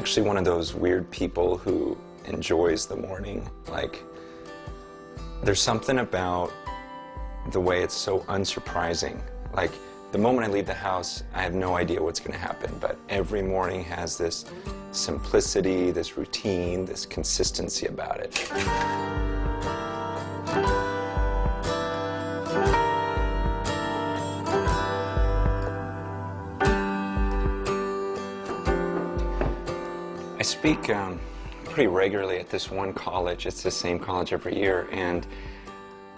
actually one of those weird people who enjoys the morning. Like, there's something about the way it's so unsurprising. Like, the moment I leave the house, I have no idea what's going to happen, but every morning has this simplicity, this routine, this consistency about it. I speak pretty regularly at this one college. It's the same college every year, and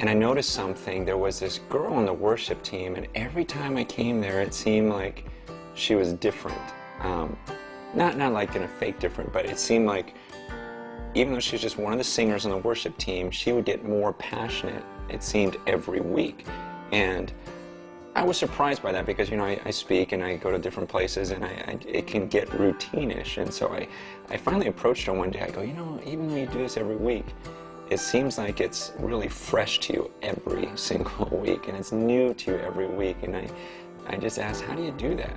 I noticed something. There was this girl on the worship team, and every time I came there, it seemed like she was different. Not like in a fake different, but it seemed like even though she was just one of the singers on the worship team, she would get more passionate, it seemed, every week. And I was surprised by that because, you know, I speak and I go to different places, and it can get routine-ish. And so I finally approached her one day. I go, you know, even though you do this every week, it seems like it's really fresh to you every single week, and it's new to you every week. And I just asked, how do you do that?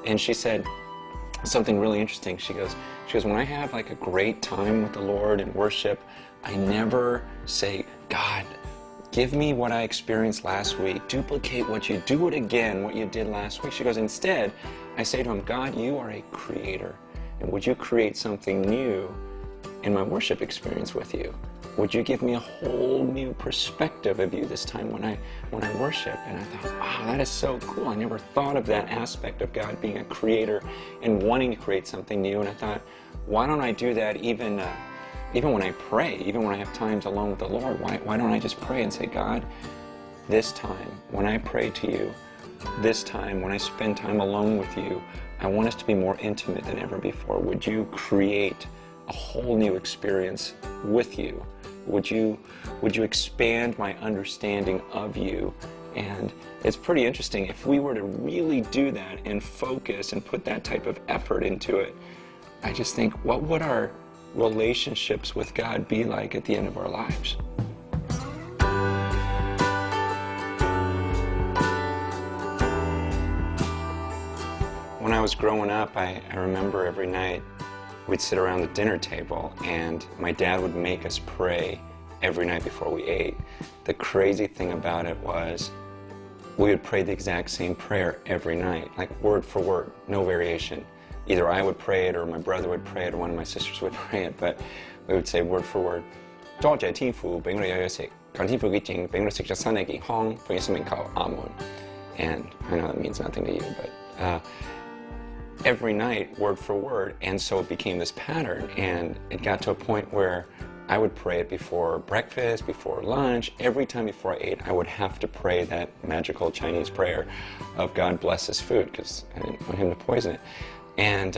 And she said something really interesting. She goes, when I have like a great time with the Lord and worship, I never say, God, give me what I experienced last week. Duplicate what you do it again, what you did last week. She goes, instead, I say to him, God, you are a creator, and would you create something new in my worship experience with you? Would you give me a whole new perspective of you this time when I worship? And I thought, wow, that is so cool. I never thought of that aspect of God being a creator and wanting to create something new. And I thought, why don't I do that even when I pray, even when I have times alone with the Lord? Why don't I just pray and say, God, this time when I pray to you, this time when I spend time alone with you, I want us to be more intimate than ever before. Would you create a whole new experience with you? Would you expand my understanding of you? And it's pretty interesting. If we were to really do that and focus and put that type of effort into it, I just think, what would our relationships with God be like at the end of our lives? When I was growing up, I remember every night we'd sit around the dinner table, and my dad would make us pray every night before we ate. The crazy thing about it was we would pray the exact same prayer every night, like word for word, no variation. Either I would pray it, or my brother would pray it, or one of my sisters would pray it, but we would say word for word. And I know that means nothing to you, but every night, word for word, and so it became this pattern, and it got to a point where I would pray it before breakfast, before lunch. Every time before I ate, I would have to pray that magical Chinese prayer of God bless this food, because I didn't want him to poison it. And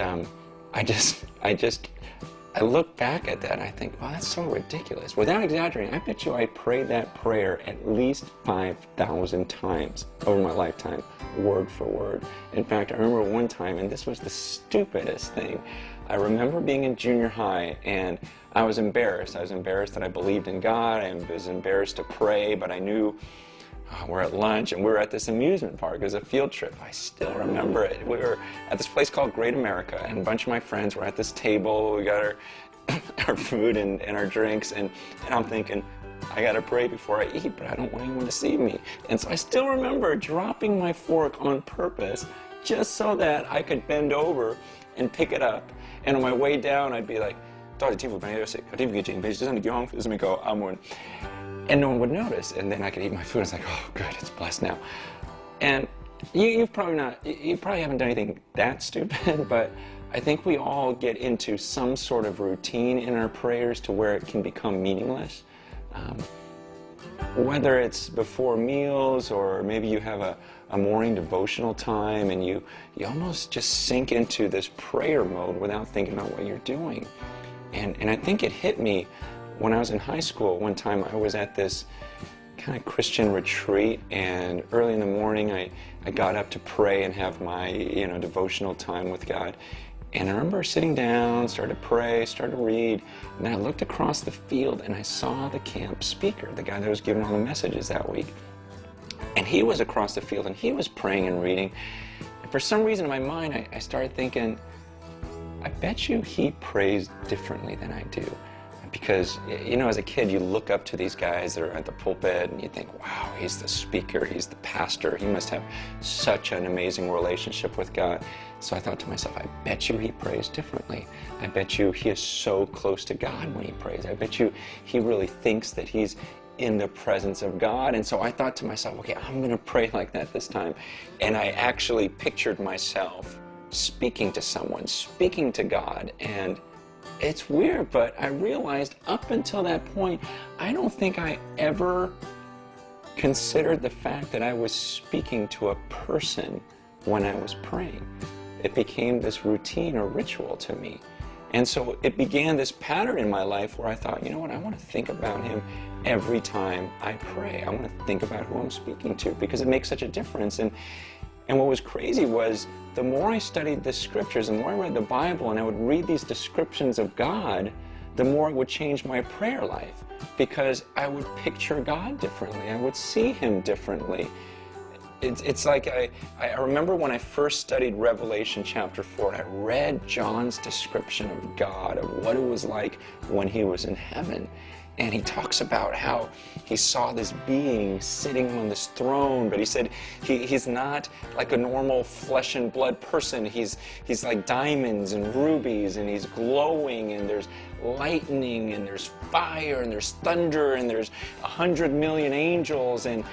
I look back at that and I think, wow, that's so ridiculous. Without exaggerating, I bet you I prayed that prayer at least 5,000 times over my lifetime, word for word. In fact, I remember one time, and this was the stupidest thing. I remember being in junior high, and I was embarrassed. I was embarrassed that I believed in God. I was embarrassed to pray, but I knew we're at lunch, and we were at this amusement park. It was a field trip. I still remember it. We were at this place called Great America, and a bunch of my friends were at this table. We got our food and our drinks, and I'm thinking, I gotta pray before I eat, but I don't want anyone to see me. And so I still remember dropping my fork on purpose just so that I could bend over and pick it up. And on my way down, I'd be like, and no one would notice, and then I could eat my food. It's like, oh, good, it's blessed now. And you probably haven't done anything that stupid, but I think we all get into some sort of routine in our prayers to where it can become meaningless. Whether it's before meals, or maybe you have a morning devotional time, and you almost just sink into this prayer mode without thinking about what you're doing. And I think it hit me when I was in high school. One time I was at this kind of Christian retreat, and early in the morning I got up to pray and have my devotional time with God. And I remember sitting down, started to pray, started to read, and then I looked across the field and I saw the camp speaker, the guy that was giving all the messages that week. And he was across the field, and he was praying and reading. And for some reason in my mind, I started thinking, I bet you he prays differently than I do. Because, you know, as a kid, you look up to these guys that are at the pulpit and you think, wow, he's the speaker, he's the pastor, he must have such an amazing relationship with God. So I thought to myself, I bet you he prays differently. I bet you he is so close to God when he prays. I bet you he really thinks that he's in the presence of God. And so I thought to myself, okay, I'm going to pray like that this time. And I actually pictured myself speaking to someone, speaking to God, and it's weird, but I realized up until that point, I don't think I ever considered the fact that I was speaking to a person when I was praying. It became this routine or ritual to me. And so it began this pattern in my life where I thought, you know what, I want to think about him every time I pray. I want to think about who I'm speaking to because it makes such a difference. And what was crazy was the more I studied the scriptures, the more I read the Bible and I would read these descriptions of God, the more it would change my prayer life because I would picture God differently. I would see him differently. It's like I remember when I first studied Revelation chapter 4, I read John's description of God, of what it was like when he was in heaven. And he talks about how he saw this being sitting on this throne, but he said he's not like a normal flesh and blood person. He's like diamonds and rubies, and he's glowing, and there's lightning, and there's fire, and there's thunder, and there's 100 million angels, and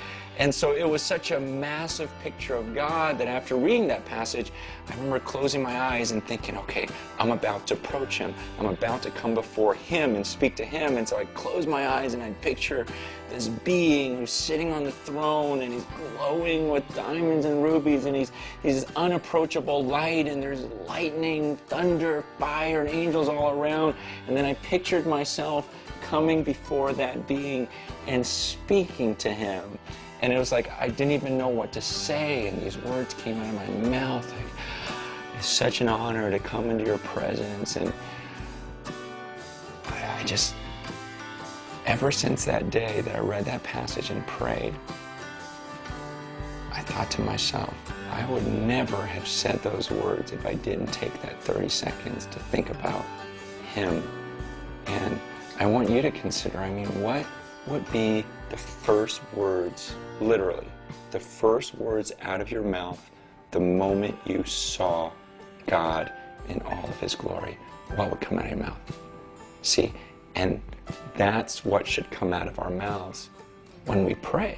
so it was such a massive picture of God that after reading that passage, I remember closing my eyes and thinking, okay, I'm about to approach him. I'm about to come before him and speak to him. And so I'd close my eyes and I'd picture this being who's sitting on the throne and he's glowing with diamonds and rubies and he's this unapproachable light and there's lightning, thunder, fire, and angels all around. And then I pictured myself coming before that being and speaking to him. And it was like I didn't even know what to say, and these words came out of my mouth. It's such an honor to come into your presence. And I just, ever since that day that I read that passage and prayed, I thought to myself, I would never have said those words if I didn't take that 30 seconds to think about him. And I want you to consider, I mean, what would be the first words, literally, the first words out of your mouth the moment you saw God in all of his glory? What would come out of your mouth? See, and that's what should come out of our mouths when we pray.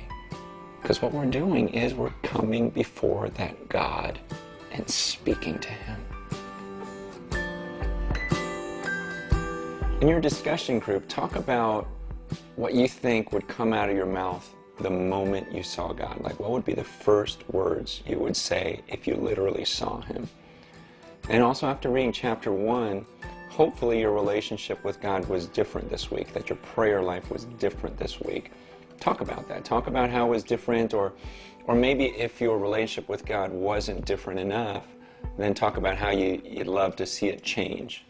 Because what we're doing is we're coming before that God and speaking to him. In your discussion group, talk about what you think would come out of your mouth the moment you saw God. Like, what would be the first words you would say if you literally saw him? And also, after reading chapter 1, hopefully your relationship with God was different this week, that your prayer life was different this week. Talk about that. Talk about how it was different, or maybe if your relationship with God wasn't different enough, then talk about how you'd love to see it change.